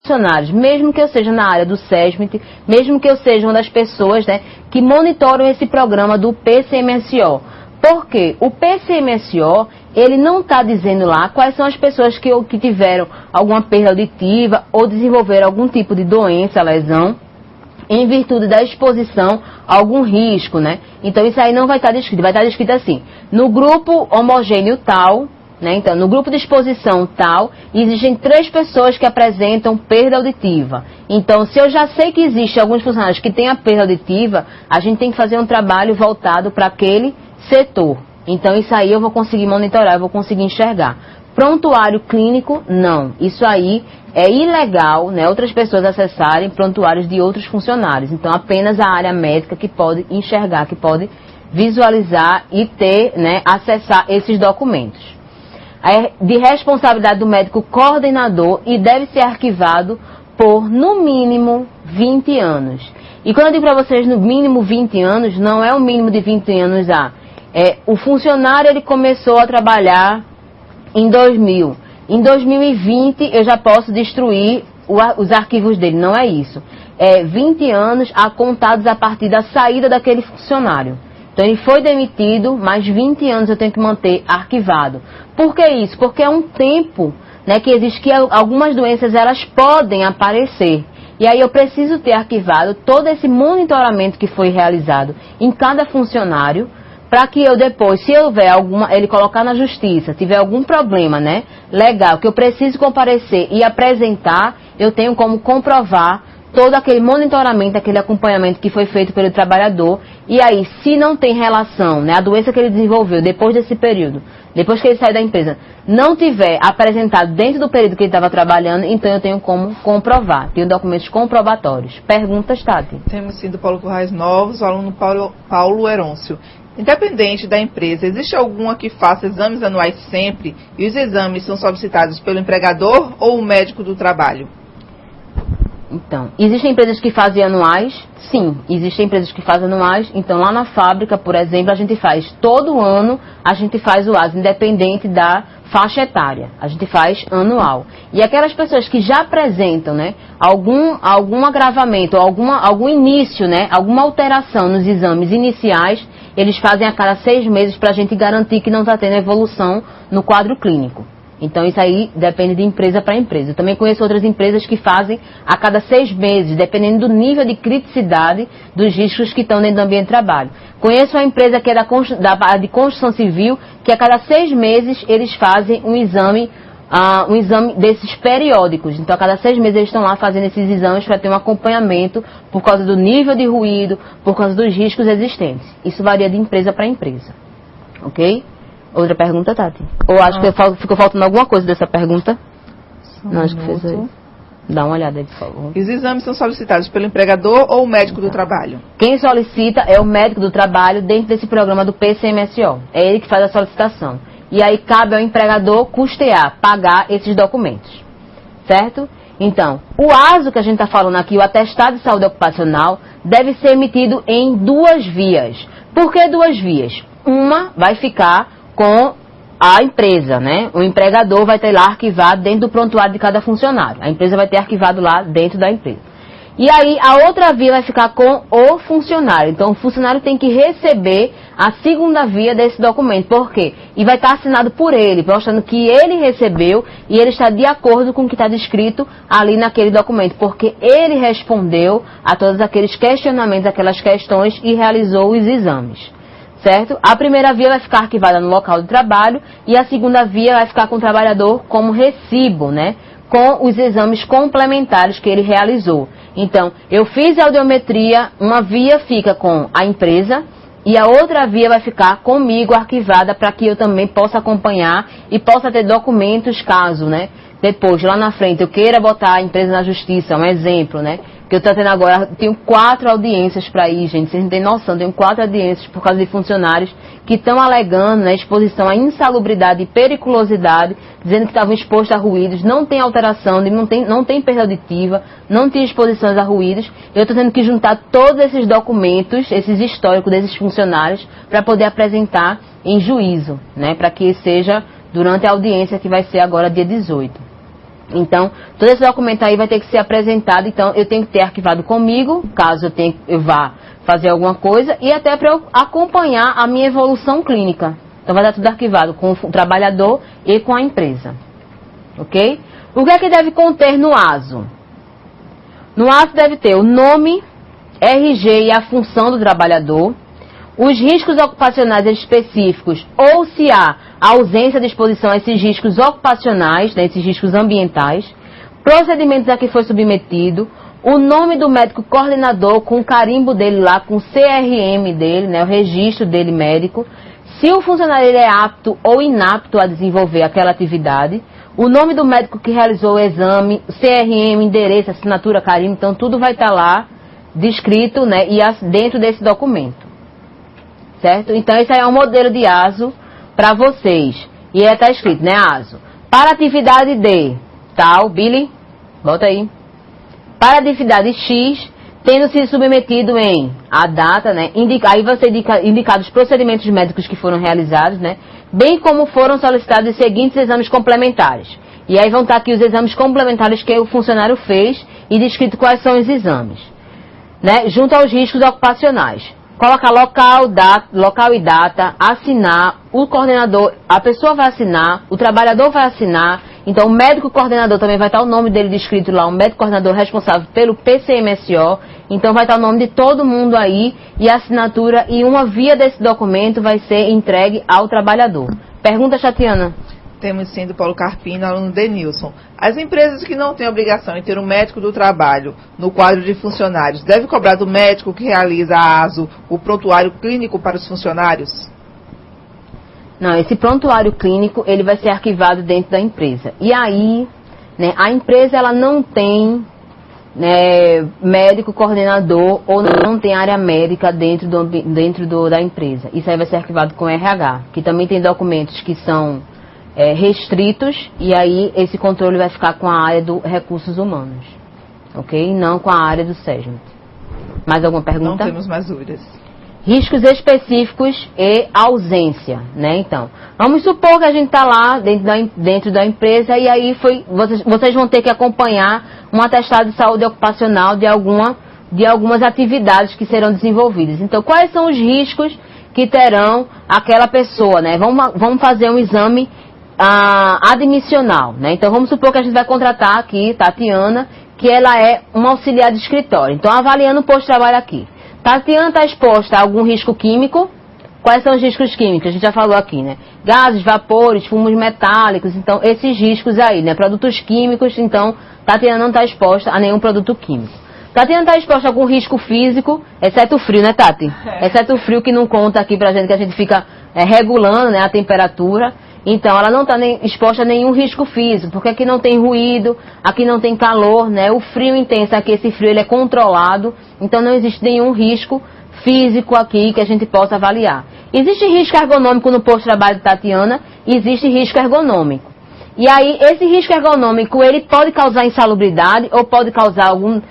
funcionários, mesmo que eu seja na área do SESMIT, mesmo que eu seja uma das pessoas, né, que monitoram esse programa do PCMSO. Porque o PCMSO, ele não está dizendo lá quais são as pessoas que tiveram alguma perda auditiva ou desenvolveram algum tipo de doença, lesão, em virtude da exposição a algum risco, né? Então isso aí não vai estar descrito, vai estar descrito assim, no grupo homogêneo tal, né? Então, no grupo de exposição tal, existem 3 pessoas que apresentam perda auditiva. Então, se eu já sei que existem alguns funcionários que têm a perda auditiva, a gente tem que fazer um trabalho voltado para aquele setor. Então, isso aí eu vou conseguir monitorar, eu vou conseguir enxergar. Prontuário clínico, não. Isso aí é ilegal, né? Outras pessoas acessarem prontuários de outros funcionários. Então, apenas a área médica que pode enxergar, que pode visualizar e ter, né, acessar esses documentos. É de responsabilidade do médico coordenador e deve ser arquivado por, no mínimo, 20 anos. E quando eu digo para vocês, no mínimo 20 anos, não é o mínimo de 20 anos o funcionário ele começou a trabalhar em 2000. Em 2020 eu já posso destruir os arquivos dele, não é isso. É 20 anos contados a partir da saída daquele funcionário. Então ele foi demitido, mais 20 anos eu tenho que manter arquivado. Por que isso? Porque é um tempo, né, que existe que algumas doenças elas podem aparecer. E aí eu preciso ter arquivado todo esse monitoramento que foi realizado em cada funcionário, para que eu depois, se houver ele colocar na justiça, tiver algum problema, né, legal, que eu preciso comparecer e apresentar, eu tenho como comprovar todo aquele monitoramento, aquele acompanhamento que foi feito pelo trabalhador. E aí, se não tem relação, né, a doença que ele desenvolveu depois desse período, depois que ele sai da empresa, não tiver apresentado dentro do período que ele estava trabalhando, então eu tenho como comprovar. Tenho documentos comprobatórios. Perguntas, Tati? Temos sim do Paulo Currais Novos, o aluno Paulo Herôncio. Independente da empresa, existe alguma que faça exames anuais sempre e os exames são solicitados pelo empregador ou o médico do trabalho? Então, existem empresas que fazem anuais? Sim, existem empresas que fazem anuais. Então, lá na fábrica, por exemplo, a gente faz todo ano, a gente faz o AS, independente da faixa etária. A gente faz anual. E aquelas pessoas que já apresentam, né, algum agravamento, algum início, né, alguma alteração nos exames iniciais, eles fazem a cada 6 meses para a gente garantir que não está tendo evolução no quadro clínico. Então, isso aí depende de empresa para empresa. Eu também conheço outras empresas que fazem a cada 6 meses, dependendo do nível de criticidade dos riscos que estão dentro do ambiente de trabalho. Conheço uma empresa que é de construção civil, que a cada 6 meses eles fazem um exame desses periódicos. Então, a cada 6 meses eles estão lá fazendo esses exames para ter um acompanhamento por causa do nível de ruído, por causa dos riscos existentes. Isso varia de empresa para empresa. Ok? Outra pergunta, Tati? Ou acho que ficou faltando alguma coisa dessa pergunta? Não, acho que fez aí. Dá uma olhada aí, por favor. Os exames são solicitados pelo empregador ou o médico do trabalho? Quem solicita é o médico do trabalho dentro desse programa do PCMSO. É ele que faz a solicitação. E aí cabe ao empregador custear, pagar esses documentos. Certo? Então, o ASO que a gente está falando aqui, o atestado de saúde ocupacional, deve ser emitido em 2 vias. Por que 2 vias? Uma vai ficar com a empresa, né? O empregador vai ter lá arquivado dentro do prontuário de cada funcionário. A empresa vai ter arquivado lá dentro da empresa. E aí, a outra via vai ficar com o funcionário. Então, o funcionário tem que receber a segunda via desse documento. Por quê? E vai estar assinado por ele, mostrando que ele recebeu e ele está de acordo com o que está descrito ali naquele documento. Porque ele respondeu a todos aqueles questionamentos, aquelas questões e realizou os exames. Certo? A primeira via vai ficar arquivada no local de trabalho e a segunda via vai ficar com o trabalhador como recibo, né? Com os exames complementares que ele realizou. Então, eu fiz a audiometria, uma via fica com a empresa e a outra via vai ficar comigo arquivada para que eu também possa acompanhar e possa ter documentos caso, né? Depois, lá na frente, eu queira botar a empresa na justiça, um exemplo, né? Que eu estou tendo agora, tenho 4 audiências para ir, gente, vocês não têm noção, tenho 4 audiências por causa de funcionários que estão alegando, né, exposição à insalubridade e periculosidade, dizendo que estavam expostos a ruídos, não tem alteração, não tem perda auditiva, não tem exposições a ruídos. Eu estou tendo que juntar todos esses documentos, esses históricos desses funcionários, para poder apresentar em juízo, né, para que seja durante a audiência que vai ser agora dia 18. Então, todo esse documento aí vai ter que ser apresentado, então eu tenho que ter arquivado comigo, caso eu vá fazer alguma coisa, e até para eu acompanhar a minha evolução clínica. Então vai estar tudo arquivado com o trabalhador e com a empresa. Ok? O que é que deve conter no ASO? No ASO deve ter o nome, RG e a função do trabalhador, os riscos ocupacionais específicos, ou se há ausência de exposição a esses riscos ocupacionais, né, esses riscos ambientais, procedimentos a que foi submetido, o nome do médico coordenador com o carimbo dele lá, com o CRM dele, né, o registro dele médico, se o funcionário ele é apto ou inapto a desenvolver aquela atividade, o nome do médico que realizou o exame, CRM, endereço, assinatura, carimbo, então tudo vai estar lá descrito, né, e dentro desse documento. Certo? Então esse aí é um modelo de ASO para vocês. E aí está escrito, né, ASO? Para atividade D, tal, Billy, volta aí. Para atividade X, tendo sido submetido em a data, né, aí você indicar os procedimentos médicos que foram realizados, né, bem como foram solicitados os seguintes exames complementares. E aí vão estar aqui os exames complementares que o funcionário fez e descrito quais são os exames, né, junto aos riscos ocupacionais. Colocar local e data, assinar, o coordenador, a pessoa vai assinar, o trabalhador vai assinar, então o médico coordenador também vai estar o nome dele descrito lá, o médico coordenador responsável pelo PCMSO, então vai estar o nome de todo mundo aí e a assinatura, e uma via desse documento vai ser entregue ao trabalhador. Pergunta, Tatiana? Temos sim do Paulo Carpino, aluno Denilson. As empresas que não têm obrigação em ter um médico do trabalho no quadro de funcionários, devem cobrar do médico que realiza a ASO o prontuário clínico para os funcionários? Não, esse prontuário clínico ele vai ser arquivado dentro da empresa. E aí, né, a empresa ela não tem, né, médico coordenador ou não tem área médica dentro da empresa. Isso aí vai ser arquivado com RH, que também tem documentos que são restritos, e aí esse controle vai ficar com a área do recursos humanos, ok? Não com a área do SESMIT. Mais alguma pergunta? Não temos mais dúvidas. Riscos específicos e ausência, né? Então, vamos supor que a gente está lá dentro da empresa e aí vocês vão ter que acompanhar um atestado de saúde ocupacional de algumas atividades que serão desenvolvidas. Então, quais são os riscos que terão aquela pessoa, né? Vamos fazer um exame admissional, né? Então vamos supor que a gente vai contratar aqui Tatiana, que ela é uma auxiliar de escritório. Então avaliando o posto de trabalho aqui, Tatiana está exposta a algum risco químico? Quais são os riscos químicos? A gente já falou aqui, né? Gases, vapores, fumos metálicos, então esses riscos aí, né? Produtos químicos, então Tatiana não está exposta a nenhum produto químico. Tatiana está exposta a algum risco físico, exceto o frio, né, Tati? Exceto o frio que não conta aqui pra gente, que a gente fica regulando, né, a temperatura. Então, ela não está exposta a nenhum risco físico, porque aqui não tem ruído, aqui não tem calor, né? O frio intenso aqui, esse frio, ele é controlado, então não existe nenhum risco físico aqui que a gente possa avaliar. Existe risco ergonômico no posto de trabalho de Tatiana, existe risco ergonômico. E aí, esse risco ergonômico, ele pode causar insalubridade ou pode causar alguma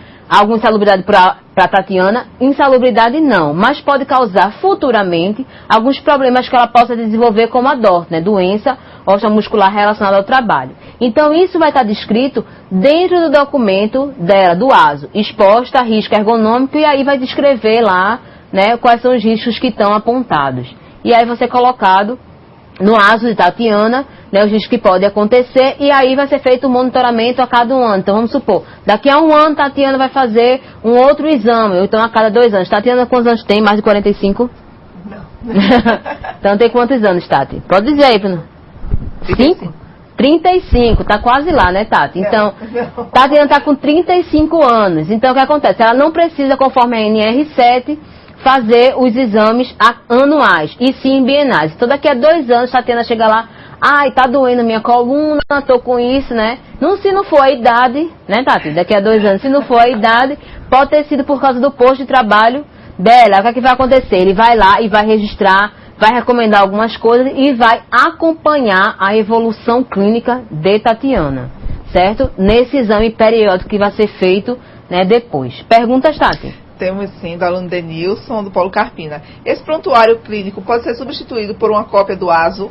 insalubridade para Tatiana? Insalubridade não, mas pode causar futuramente alguns problemas que ela possa desenvolver, como a DORT, né? Doença osteomuscular relacionada ao trabalho. Então isso vai estar descrito dentro do documento dela, do ASO, exposta a risco ergonômico, e aí vai descrever lá, né, quais são os riscos que estão apontados. E aí vai ser colocado no ASO de Tatiana, né, os riscos que podem acontecer, e aí vai ser feito um monitoramento a cada um ano. Então vamos supor, daqui a um ano Tatiana vai fazer um outro exame, ou então a cada 2 anos. Tatiana, quantos anos tem? Mais de 45? Não. Então tem quantos anos, Tati? Pode dizer aí, Bruno. 5? 35, tá quase lá, né, Tati? Então, Tatiana está com 35 anos. Então o que acontece? Ela não precisa, conforme a NR7, fazer os exames anuais, e sim bienais. Então daqui a 2 anos Tatiana chega lá, ai, tá doendo minha coluna, tô com isso, né? Se não for a idade, né, Tati? Daqui a 2 anos, se não for a idade, pode ter sido por causa do posto de trabalho dela. O que é que vai acontecer? Ele vai lá e vai registrar, vai recomendar algumas coisas e vai acompanhar a evolução clínica de Tatiana, certo? Nesse exame periódico que vai ser feito, né, depois. Perguntas, Tati? Temos sim, do aluno Denilson, do Paulo Carpina. Esse prontuário clínico pode ser substituído por uma cópia do ASO?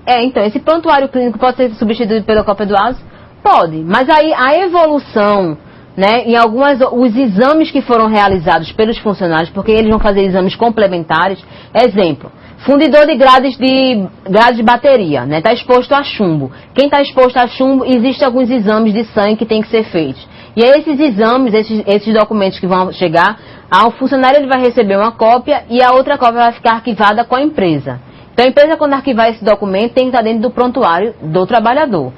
Então, esse prontuário clínico pode ser substituído pela cópia do ASO? Pode, mas aí a evolução, né, em os exames que foram realizados pelos funcionários, porque eles vão fazer exames complementares, exemplo, fundidor de grades de bateria, né, está exposto a chumbo. Quem está exposto a chumbo, existem alguns exames de sangue que tem que ser feitos. E aí esses exames, esses documentos que vão chegar, ao funcionário ele vai receber uma cópia e a outra cópia vai ficar arquivada com a empresa. Então a empresa, quando arquivar esse documento, tem que estar dentro do prontuário do trabalhador.